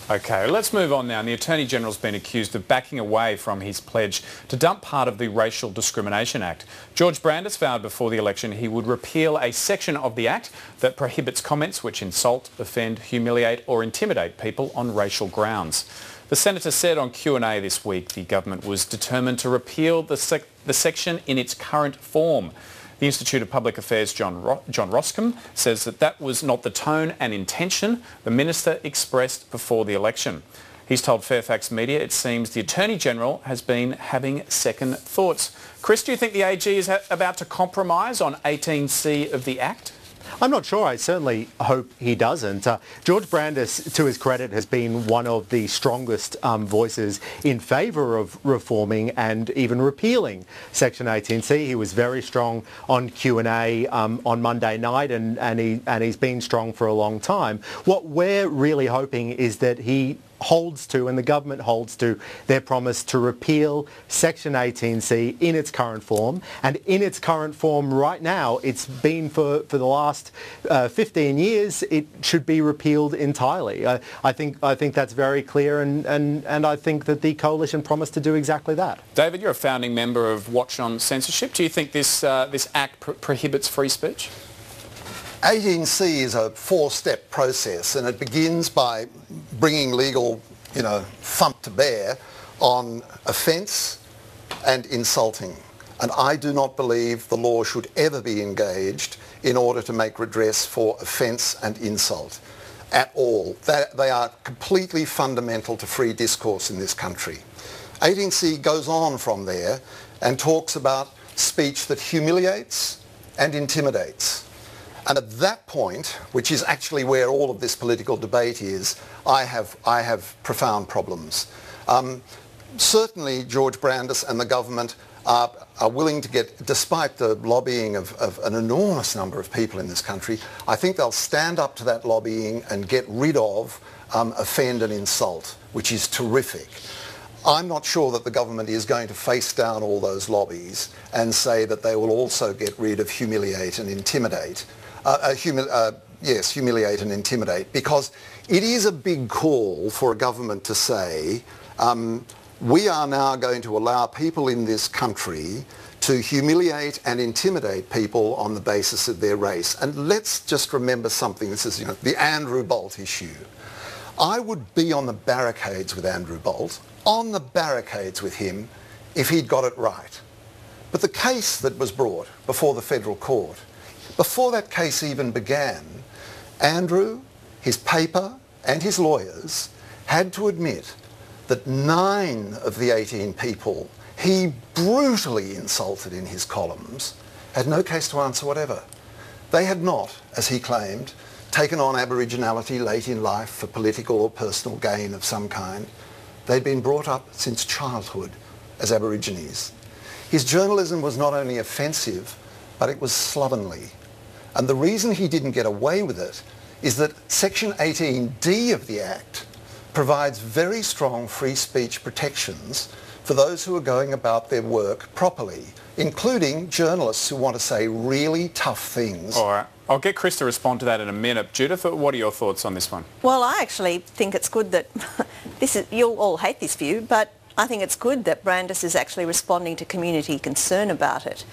OK, let's move on now. And the Attorney-General's been accused of backing away from his pledge to dump part of the Racial Discrimination Act. George Brandis vowed before the election he would repeal a section of the Act that prohibits comments which insult, offend, humiliate or intimidate people on racial grounds. The Senator said on Q&A this week the government was determined to repeal the section in its current form. The Institute of Public Affairs' John Roscombe says that was not the tone and intention the minister expressed before the election. He's told Fairfax Media it seems the Attorney-General has been having second thoughts. Chris, do you think the AG is about to compromise on 18C of the Act? I'm not sure. I certainly hope he doesn't. George Brandis, to his credit, has been one of the strongest voices in favour of reforming and even repealing Section 18C. He was very strong on Q&A on Monday night, and he's been strong for a long time. What we're really hoping is that he holds to, and the government holds to, their promise to repeal Section 18C in its current form. And in its current form right now, it's been for the last 15 years, it should be repealed entirely. I think that's very clear, and I think that the Coalition promised to do exactly that. David, you're a founding member of Watch on Censorship. Do you think this Act prohibits free speech? 18C is a four-step process, and it begins by bringing legal, thump to bear on offence and insulting. And I do not believe the law should ever be engaged in order to make redress for offence and insult at all. They are completely fundamental to free discourse in this country. 18C goes on from there and talks about speech that humiliates and intimidates. And at that point, which is actually where all of this political debate is, I have profound problems. Certainly George Brandis and the government are willing to get, despite the lobbying of an enormous number of people in this country, I think they'll stand up to that lobbying and get rid of offend and insult, which is terrific. I'm not sure that the government is going to face down all those lobbies and say that they will also get rid of humiliate and intimidate. Humiliate and intimidate, because it is a big call for a government to say, we are now going to allow people in this country to humiliate and intimidate people on the basis of their race. And let's just remember something. This is, the Andrew Bolt issue. I would be on the barricades with Andrew Bolt, on the barricades with him, if he'd got it right. But the case that was brought before the federal court, before that case even began, Andrew, his paper and his lawyers had to admit that 9 of the 18 people he brutally insulted in his columns had no case to answer whatever. They had not, as he claimed, taken on Aboriginality late in life for political or personal gain of some kind. They'd been brought up since childhood as Aborigines. His journalism was not only offensive, but it was slovenly. And the reason he didn't get away with it is that Section 18D of the Act provides very strong free speech protections for those who are going about their work properly, including journalists who want to say really tough things. All right. I'll get Chris to respond to that in a minute. Judith, what are your thoughts on this one? Well, I actually think it's good that you'll all hate this view, but I think it's good that Brandis is actually responding to community concern about it.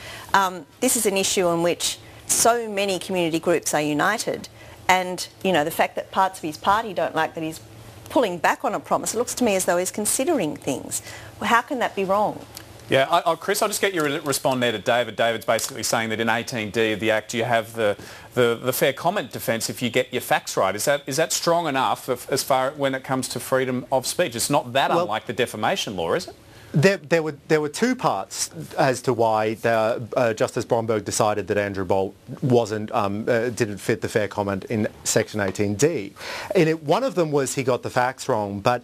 This is an issue in which so many community groups are united, and the fact that parts of his party don't like that he's pulling back on a promise, it looks to me as though he's considering things. Well, how can that be wrong? Yeah, Chris, I'll just get you to respond there to David. David's basically saying that in 18D of the Act you have the fair comment defence if you get your facts right. Is that strong enough as far when it comes to freedom of speech? It's not that unlike the defamation law, is it? There were two parts as to why Justice Berg decided that Andrew Bolt didn't fit the fair comment in Section 18D. One of them was he got the facts wrong, but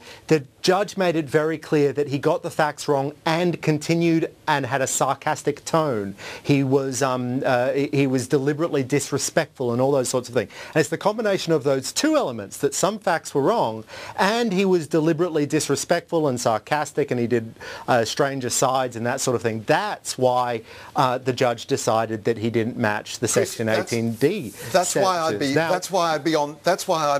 judge made it very clear that he got the facts wrong and continued and had a sarcastic tone. He was deliberately disrespectful and all those sorts of things. And it's the combination of those two elements, that some facts were wrong and he was deliberately disrespectful and sarcastic, and he did strange asides and that sort of thing. That's why the judge decided that he didn't match the Section 18D. That's why I'd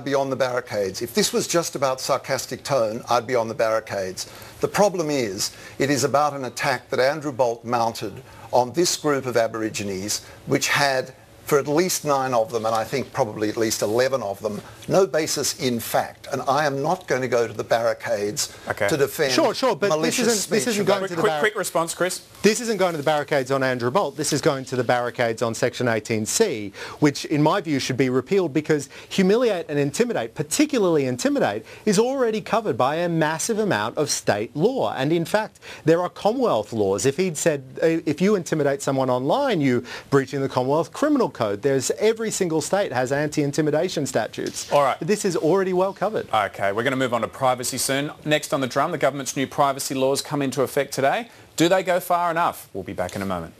be on the barricades. If this was just about sarcastic tone, I'd be on the barricades. The problem is, it is about an attack that Andrew Bolt mounted on this group of Aborigines, which had, for at least 9 of them, and I think probably at least 11 of them, no basis in fact. And I am not going to go to the barricades to defend but malicious this isn't going to the quick response, Chris. This isn't going to the barricades on Andrew Bolt. This is going to the barricades on Section 18C, which in my view should be repealed, because humiliate and intimidate, particularly intimidate, is already covered by a massive amount of state law. And in fact, there are Commonwealth laws. If he'd said, if you intimidate someone online, you breaching the Commonwealth Criminal Code. Every single state has anti-intimidation statutes. All right. This is already well covered. Okay, we're going to move on to privacy soon. Next on the drum, the government's new privacy laws come into effect today. Do they go far enough? We'll be back in a moment.